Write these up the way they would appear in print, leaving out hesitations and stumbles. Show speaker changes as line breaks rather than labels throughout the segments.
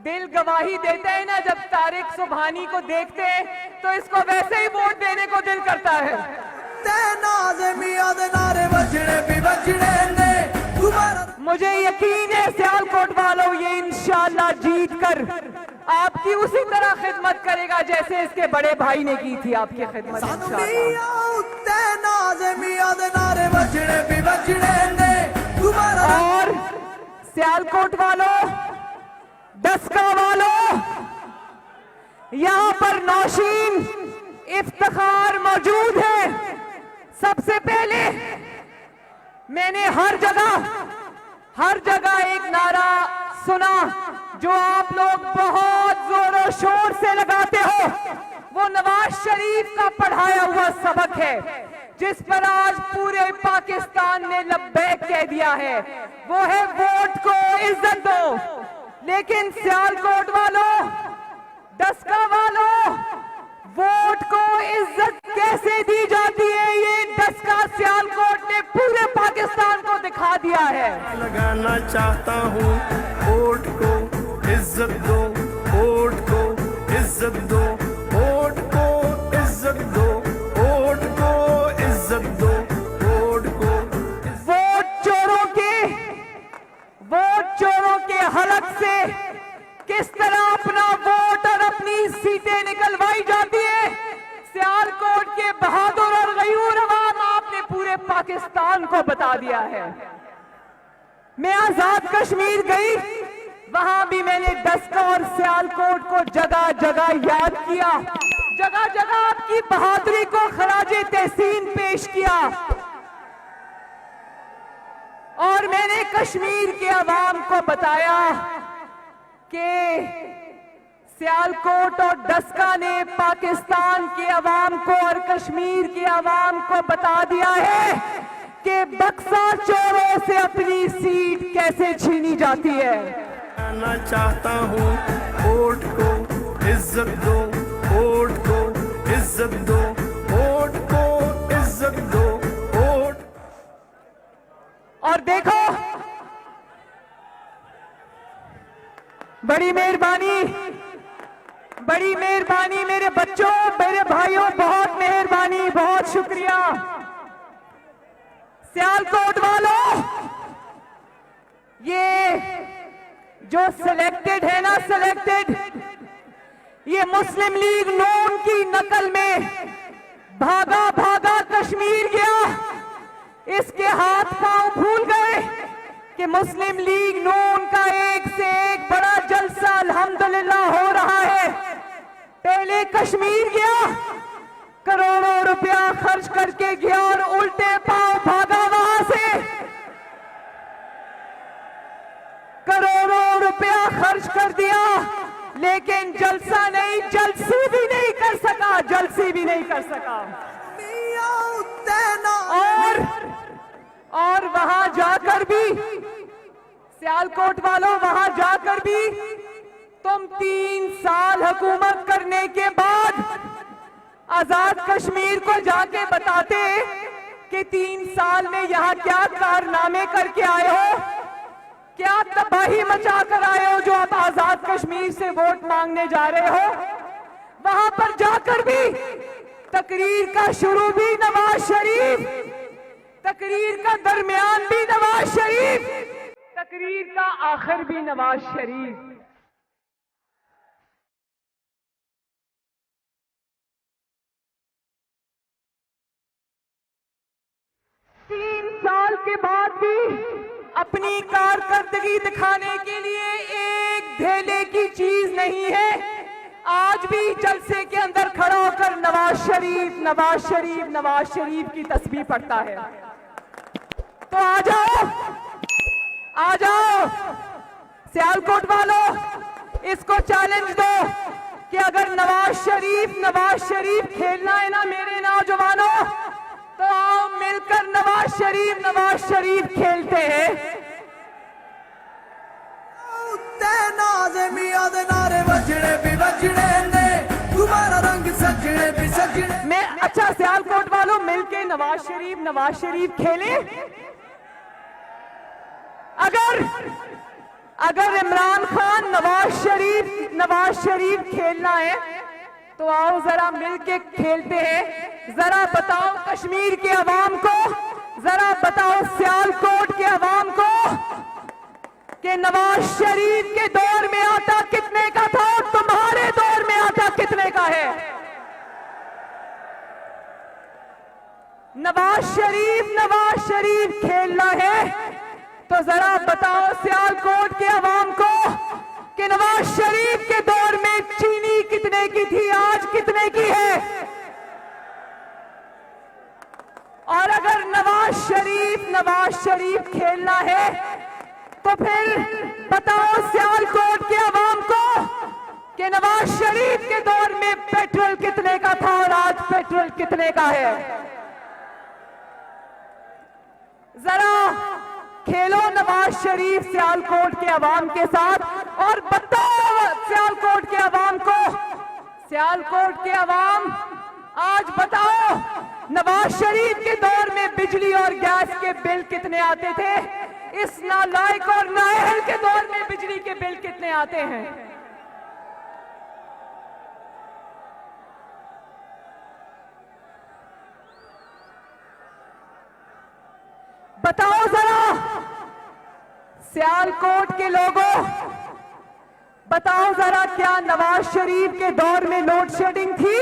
दिल गवाही देते हैं ना जब तारिक सुबहानी को देखते हैं, तो इसको वैसे ही वोट देने को दिल करता है। मुझे यकीन है सियालकोट वालों, ये इंशाअल्लाह जीत कर आपकी उसी तरह खिदमत करेगा जैसे इसके बड़े भाई ने की थी आपकी खिदमत इंशाअल्लाह। और सियालकोट वालों, डस्का वालों, यहाँ पर नौशीन इफ्तिखार मौजूद है। सबसे पहले मैंने हर जगह एक नारा सुना जो आप लोग बहुत जोरों शोर से लगाते हो, वो नवाज शरीफ का पढ़ाया हुआ सबक है जिस पर आज पूरे पाकिस्तान ने लब्बैक कह दिया है। वो है वोट को इज्जत दो। लेकिन सियालकोट वालों, डस्का वालों, वोट को इज्जत कैसे दी जाती है ये डस्का सियालकोट ने पूरे पाकिस्तान को दिखा दिया है।
लगाना चाहता हूँ वोट को इज्जत दो, वोट को इज्जत दो, वोट को इज्जत दो, वोट को इज्जत दो, वोट को। वोट चोरों के हलक से किस तरह अपना वोट और अपनी सीटें निकलवाई जाती है, सियालकोट के बहादुर और गयूर अवाम आपने पूरे पाकिस्तान को बता दिया है। मैं आजाद कश्मीर गई, वहां भी मैंने डस्का और सियालकोट को जगह जगह याद किया, जगह जगह आपकी बहादुरी को खराजे तहसीन पेश किया। और मैंने कश्मीर के अवाम को बताया कि सियालकोट और डस्का ने पाकिस्तान के अवाम को और कश्मीर के अवाम को बता दिया है कि बक्सा चोरों से अपनी सीट कैसे छीनी जाती है। मैं चाहता हूँ वोट को इज्जत दो, वोट को इज्जत दो, वोट को इज्जत दो, वोट।
और देखो, बड़ी मेहरबानी मेरे बच्चों, मेरे भाइयों, बहुत मेहरबानी, बहुत शुक्रिया। सियालकोट वालों, ये जो सिलेक्टेड है ना, ये मुस्लिम लीग नून की नकल में भागा भागा कश्मीर गया। इसके हाथ पांव भूल गए कि मुस्लिम लीग नून का एक से एक बड़ा जलसा अल्हम्दुलिल्लाह हो रहा है। पहले कश्मीर गया, करोड़ों रुपया खर्च करके गया और उल्टे पांव भागा वहां से। करोड़ों रुपया खर्च कर दिया, लेकिन जलसा नहीं, जलसी भी नहीं कर सका। और वहां जाकर भी, सियालकोट वालों, वहां जाकर भी तुम 3 साल हुकूमत करने के बाद आजाद कश्मीर को जाके बताते कि 3 साल में यहां क्या कारनामे करके आए हो, क्या तबाही मचा कर आए हो, जो आप आजाद कश्मीर से वोट मांगने जा रहे हो। वहां पर जाकर भी तकरीर का शुरू भी नवाज शरीफ, तकरीर का दरमियान भी नवाज शरीफ, तकरीर का आखिर भी नवाज शरीफ। 3 साल के बाद भी अपनी कारकर्दगी दिखाने के लिए एक धेले की चीज नहीं है। आज भी जलसे के अंदर खड़ा होकर नवाज शरीफ की तस्बीह पढ़ता है। तो आ जाओ सियालकोट वालों, इसको चैलेंज दो कि अगर नवाज शरीफ खेलना है ना मेरे नौजवानों, तो आओ मिलकर नवाज शरीफ खेलते हैं। मैं अच्छा सियालकोट वालों मिलके नवाज शरीफ खेले। अगर इमरान खान नवाज शरीफ
नवाज शरीफ खेलना है तो आओ जरा मिलके खेलते हैं। जरा बताओ कश्मीर के अवाम को, जरा बताओ सियालकोट के अवाम को कि नवाज शरीफ के दौर में आटा कितने का था और तुम्हारे दौर में आटा कितने का है। नवाज शरीफ खेलना है तो जरा बताओ सियालकोट के अवाम को कि नवाज शरीफ के दौर में चीनी कितने की थी, आज कितने की है। और अगर नवाज शरीफ खेलना है तो फिर बताओ सियालकोट के अवाम को कि नवाज शरीफ के दौर में पेट्रोल कितने का था और आज पेट्रोल कितने का है। जरा खेलो नवाज शरीफ सियालकोट के अवाम के साथ और बताओ सियालकोट के अवाम को, सियालकोट के अवाम आज बताओ नवाज शरीफ के दौर में बिजली और गैस के बिल कितने आते थे, इस नालायक और नाअहल के दौर में बिजली के बिल कितने आते हैं। बताओ जरा सियालकोट के लोगों, बताओ जरा क्या नवाज शरीफ के दौर में लोड शेडिंग थी।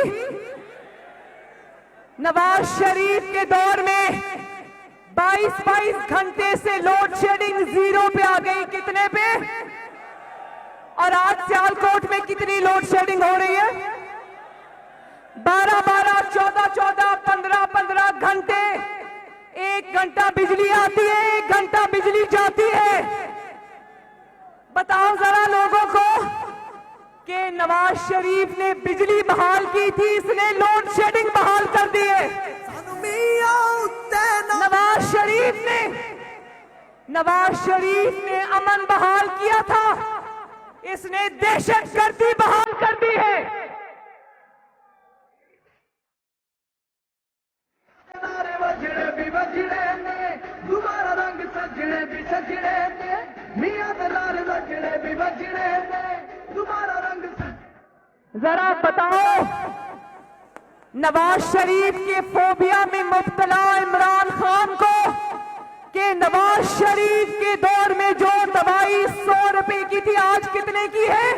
नवाज शरीफ के दौर में 22 घंटे से लोड शेडिंग 0 पे आ गई, कितने पे। और आज सियालकोट में कितनी लोड शेडिंग हो रही है, 12-12, 14-14, 15-15 घंटे। 1 घंटा बिजली आती है, 1 घंटा बिजली जाती है। बताओ जरा लोगों को कि नवाज शरीफ ने बिजली बहाल की थी, इसने लोड शेडिंग बहाल कर दी है। नवाज शरीफ ने अमन बहाल किया था, इसने दहशतगर्दी बहाल कर दी है। जरा बताओ नवाज शरीफ के फोबिया में मुब्तला इमरान खान को कि नवाज शरीफ के दौर में जो दवाई 100 रुपए की थी आज कितने की है,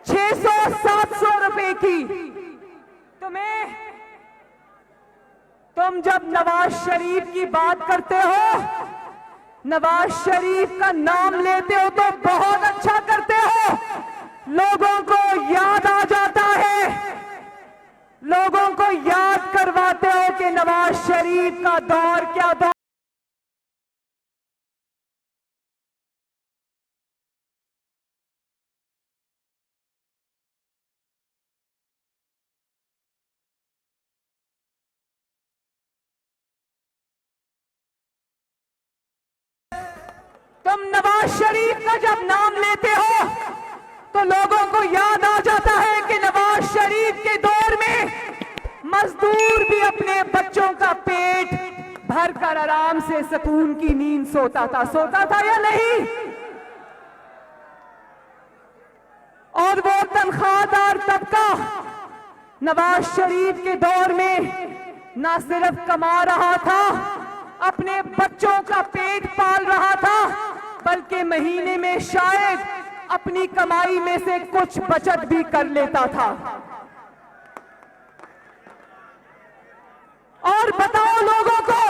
600-700 रुपए की। तुम जब नवाज शरीफ की बात करते हो, नवाज शरीफ का नाम लेते हो तो बहुत अच्छा करते हो, लोगों को याद आ जाता है, लोगों को याद करवाते हो कि नवाज शरीफ का दौर क्या दौर। तुम नवाज शरीफ का जब नाम लेते हो तो लोगों को याद आ जाता है कि नवाज शरीफ के दौर में मजदूर भी अपने बच्चों का पेट भरकर आराम से सुकून की नींद सोता था या नहीं। और वो तनख्वाहदार तबका नवाज शरीफ के दौर में ना सिर्फ कमा रहा था, अपने बच्चों का पेट पाल रहा था, बल्कि महीने में शायद अपनी कमाई में से कुछ बचत भी कर लेता था। और बताओ लोगों को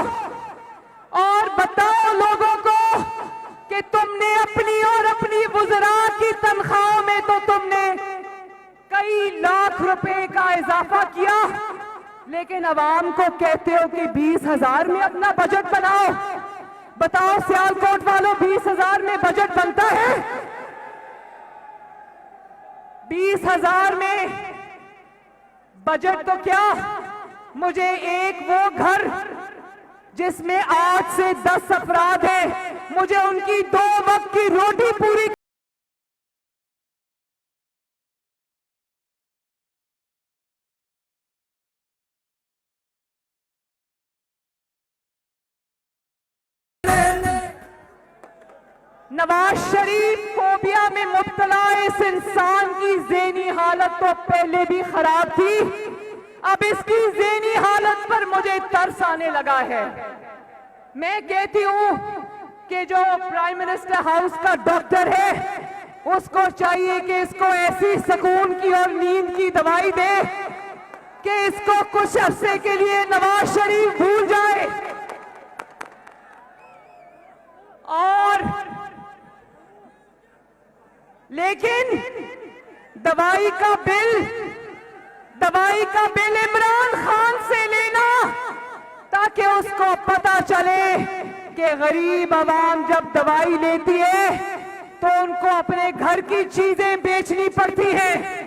कि तुमने अपनी और अपनी वुज़रा की तनख्वाह में तो तुमने कई लाख रुपए का इजाफा किया, लेकिन अवाम को कहते हो कि 20,000 में अपना बजट बनाओ। बताओ सियालकोट वालों, 20,000 में बजट बनता है? 20,000 में बजट तो क्या, मुझे एक वो घर जिसमें 8 से 10 अफराद हैं, मुझे उनकी 2 वक्त की रोटी पूरी नवाज शरीफ फोबिया में मुब्तला इस इंसान की ज़हनी हालत तो पहले भी खराब थी, अब इसकी ज़हनी हालत पर मुझे तरस आने लगा है। मैं कहती हूं कि जो प्राइम मिनिस्टर हाउस का डॉक्टर है उसको चाहिए कि इसको ऐसी सुकून की और नींद की दवाई दे कि इसको कुछ अरसे के लिए नवाज शरीफ भूल जाए। और लेकिन दवाई का बिल इमरान खान से लेना ताकि उसको पता चले कि गरीब आवाम जब दवाई लेती है तो उनको अपने घर की चीजें बेचनी पड़ती है।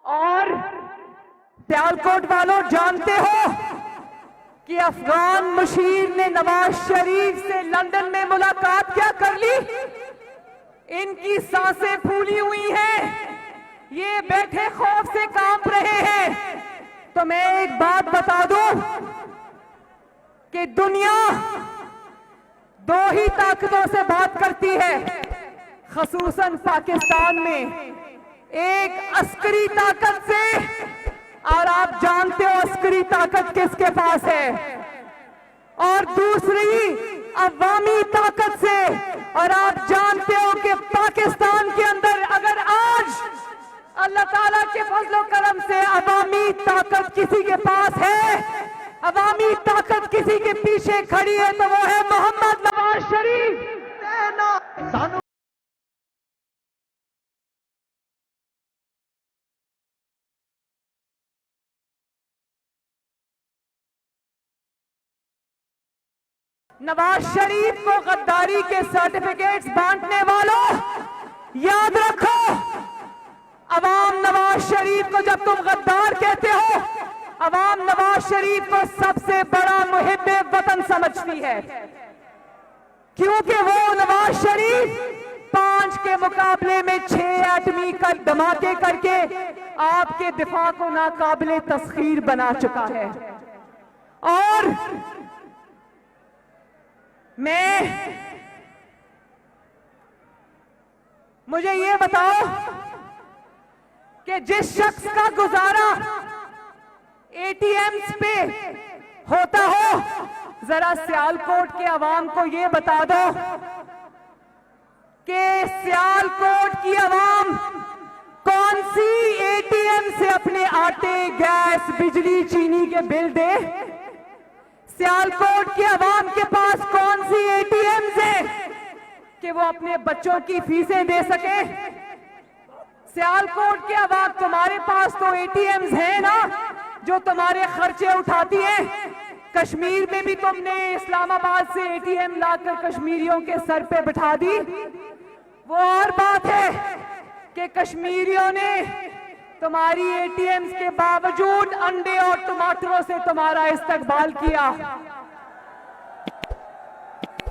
और सियालकोट वालों जानते हो कि अफगान मुशीर ने नवाज शरीफ से लंदन में मुलाकात क्या कर ली? इनकी सांसें फूली हुई हैं, ये बैठे खौफ से कांप रहे हैं। तो मैं एक बात बता दूं कि दुनिया दो ही ताकतों से बात करती है, खसूसन पाकिस्तान में, एक अस्करी ताकत से, और आप जानते हो अस्करी ताकत किसके पास है, और दूसरी अवामी ताकत से। और आप जानते हो कि पाकिस्तान के अंदर अगर आज अल्लाह ताला के फजलो करम से अवामी ताकत किसी के पास है, अवामी ताकत किसी के पीछे खड़ी है, तो वो है मोहम्मद नवाज शरीफ। नवाज शरीफ को गद्दारी के सर्टिफिकेट्स बांटने वालों, याद रखो, अवाम नवाज शरीफ को जब तुम गद्दार कहते हो, अवाम नवाज शरीफ को सबसे बड़ा मुहिब्बे वतन समझती है, क्योंकि वो नवाज शरीफ 5 के मुकाबले में 6 एटमी धमाके करके आपके दिफा को नाकाबिले तस्खीर बना चुका है। और मुझे ये बताओ कि जिस शख्स का गुजारा एटीएम्स पे होता हो, जरा सियालकोट के अवाम को ये बता दो कि सियालकोट की अवाम कौन सी एटीएम से अपने आटे, गैस, बिजली, चीनी के बिल दे? सियालकोट के अवाम के पास कौन सी एटीएम्स है कि वो अपने बच्चों की फीसें दे सके? सियालकोट के अवाम, तुम्हारे पास तो एटीएम्स हैं ना जो तुम्हारे खर्चे उठाती हैं। कश्मीर में भी तुमने इस्लामाबाद से एटीएम लाकर कश्मीरियों के सर पे बिठा दी। वो और बात है कि कश्मीरियों ने तुम्हारी एटीएम्स के बावजूद अंडे और टमाटरों से तुम्हारा इस्तकबाल किया,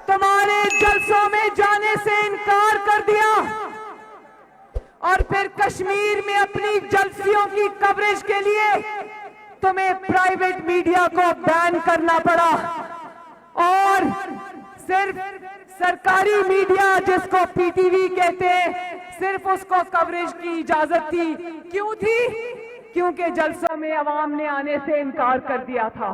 तुम्हारे जलसों में जाने से इनकार कर दिया, और फिर कश्मीर में अपनी जलसियों की कवरेज के लिए तुम्हें प्राइवेट मीडिया को बैन करना पड़ा, और सिर्फ सरकारी मीडिया, जिसको पीटीवी कहते हैं, सिर्फ उसको कवरेज की इजाजत थी। क्यों थी? क्योंकि जलसों में अवाम ने आने से इनकार कर दिया था।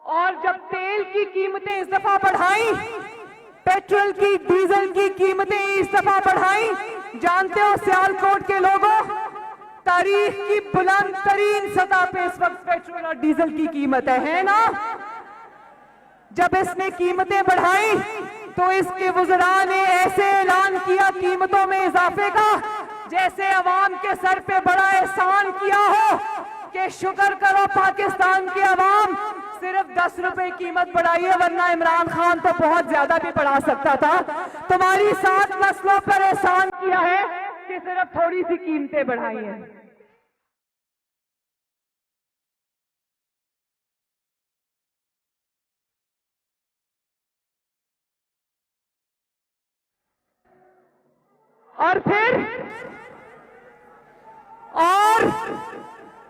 और जब तेल की कीमतें इस दफा बढ़ाई, पेट्रोल की, डीजल की कीमतें इस दफा बढ़ाई, जानते हो सियालकोट के लोगों, तारीख की बुलंद तरीन सतह पे इस वक्त पेट्रोल और डीजल की कीमत है ना? जब इसने कीमतें बढ़ाई तो इसके वज़रा ने ऐसे ऐलान किया कीमतों में इजाफे का, जैसे अवाम के सर पे बड़ा एहसान किया हो। कि शुक्र करो पाकिस्तान की आवाम, सिर्फ 10 रुपए कीमत बढ़ाई है, वरना इमरान खान तो बहुत ज्यादा भी बढ़ा सकता था। तुम्हारी 7 नस्लों पर एहसान किया है कि सिर्फ थोड़ी सी कीमतें बढ़ाई हैं। और फिर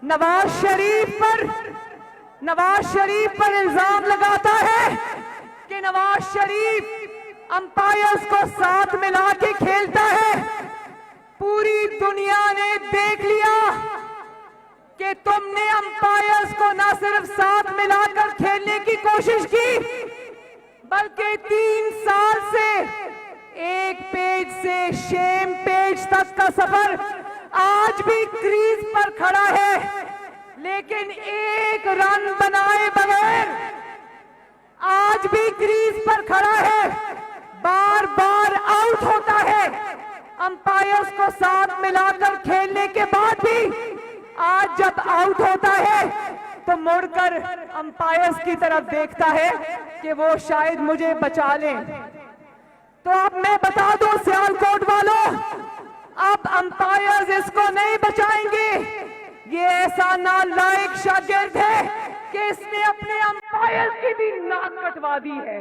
नवाज शरीफ पर इल्जाम लगाता है कि नवाज शरीफ अंपायर्स को साथ मिला के खेलता है। पूरी दुनिया ने देख लिया कि तुमने अंपायर्स को न सिर्फ साथ मिलाकर खेलने की कोशिश की, बल्कि 3 साल से एक पेज से शेम पेज तक का सफर आज भी क्रीज पर खड़ा है, लेकिन एक रन बनाए बगैर आज भी क्रीज पर खड़ा है, बार बार आउट होता है। अंपायर्स को साथ मिलाकर खेलने के बाद भी आज जब आउट होता है तो मुड़कर अंपायर्स की तरफ देखता है कि वो शायद मुझे बचा लें। तो अब मैं बता दूं सियालकोट वालों, अब अंपायर्स इसको नहीं बचाएंगे। ये ऐसा नालायक शागिर्द है कि इसने अपने अंपायर्स की भी नाक कटवा दी है।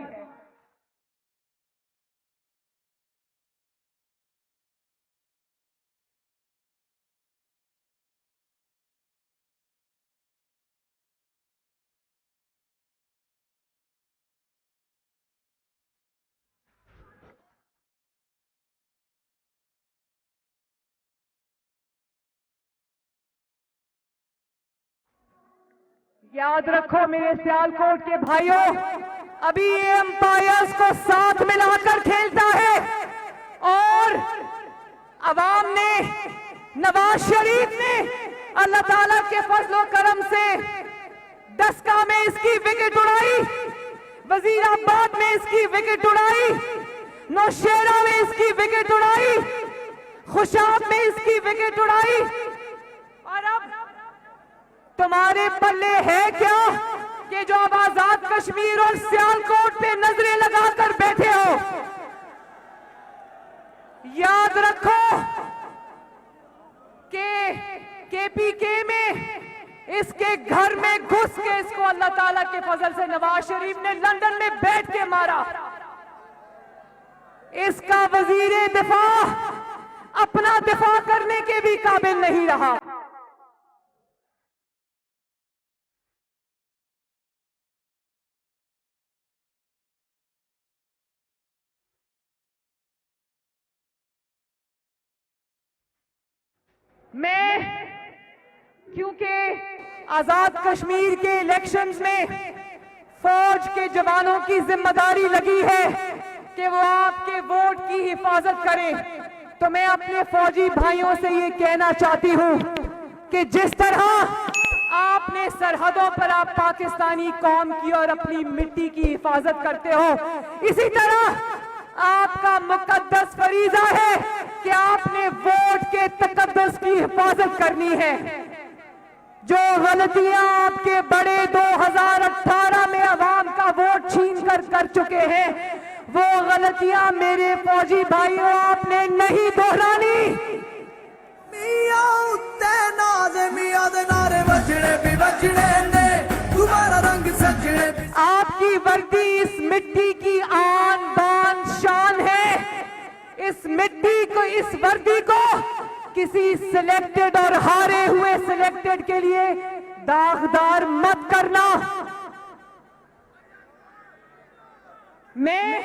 याद रखो मेरे सियालकोट के भाइयों, अभी ये अंपायर्स को साथ मिलाकर खेलता है और अवाम ने, नवाज शरीफ ने अल्लाह ताला के फजलो करम से डस्का में इसकी विकेट उड़ाई, वजीराबाद में इसकी विकेट उड़ाई, नौशेरा में इसकी विकेट उड़ाई, खुशाब में इसकी विकेट उड़ाई। और अब तुम्हारे पल्ले है क्या कि जो अब आजाद कश्मीर और सियालकोट पे नजरें लगाकर बैठे हो? याद रखो कि केपीके में इसके घर में घुस के इसको अल्लाह ताला के फजल से नवाज शरीफ ने लंदन में बैठ के मारा। इसका वजीर दिफा अपना दिफा करने के भी काबिल नहीं रहा। मैं, क्योंकि आजाद कश्मीर के इलेक्शंस में फौज के जवानों की जिम्मेदारी लगी है कि वो आपके वोट की हिफाजत करें, तो मैं अपने फौजी भाइयों से ये कहना चाहती हूं कि जिस तरह आपने सरहदों पर आप पाकिस्तानी कौम की और अपनी मिट्टी की हिफाजत करते हो, इसी तरह आपका मुकद्दस फरीजा है कि आपने वोट के तकद्दुस की हिफाजत करनी है। जो गलतियां आपके बड़े 2018 में अवाम का वोट छीन कर चुके हैं, वो गलतियां मेरे फौजी भाइयों आपने नहीं दोहरानी। आपकी वर्दी इस मिट्टी की आन बान शान है। इस मिट्टी को, इस वर्दी को किसी सिलेक्टेड और हारे हुए सिलेक्टेड के लिए दागदार मत करना। मैं